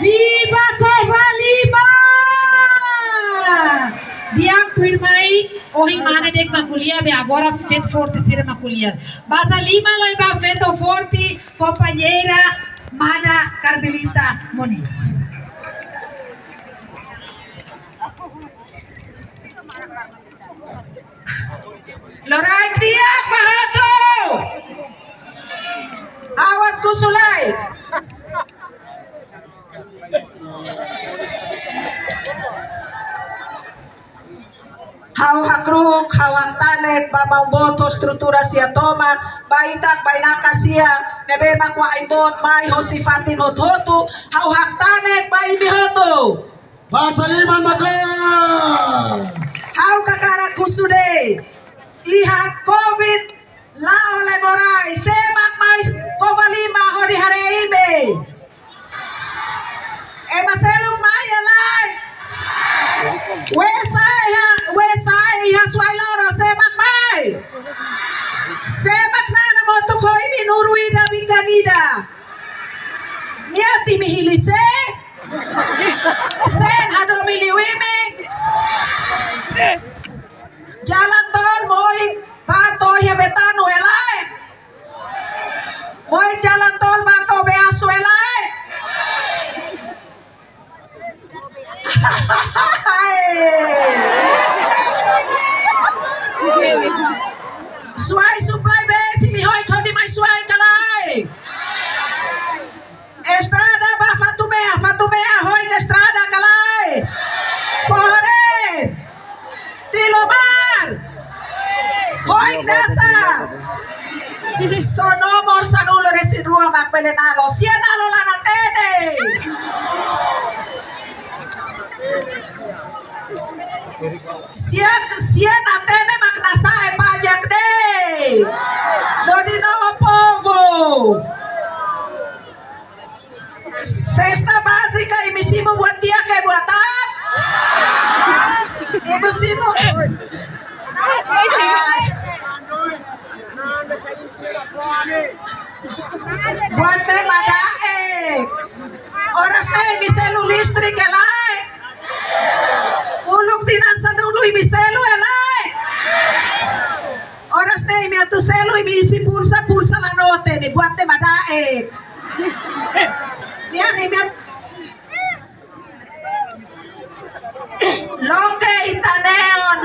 Viva Covalima! Diak tuirmai ohi mana dek maculia be agora fet forte stira maculia. Basta lima lai ba feto forte companheira Mana Carmelita Moniz. Lorai Diak Mahato. Awat kusulai. Hau hakruk, hawang tanek, babang boto, struktura siya tomak, baitak, bainaka siya, nebebak wa ibot, may hosifatin hototo, hau hak tanek, bay mihoto. Basaliman makan. Hau kakara kusude, iha COVID, lao lemorai, semak may Covalima hodi hareibe. Maseluk may alay. Wesai iha suailoro semak mai. Semak na namoto ko ini nuruida binganida. Niati mihilise. Sen ado miliwimi. Jalan tol moy pato ya betano elai. Moy jalan tol pato beasu elai. Suai supply besi mihoy kau di mai suai kalai. Estrada ba Fatumea hoy ke estrada kalai. Foren. Tilomar. Hoy nasa. Sonomor sanulo residua makpelenalo. Sienalo lana tede. Siena atene maknasa e pajak deh. Dodino opovo. Sesta básica y misimu buat dia kayak buatan. Ibu simu. Buatnya madae. Oras na miselu listrik elai. Uluk tinasa dulu ibiselu elai. Oras na imi atu selu isi pulsa la note ni buatnya madae. Yan imi Loke itaneon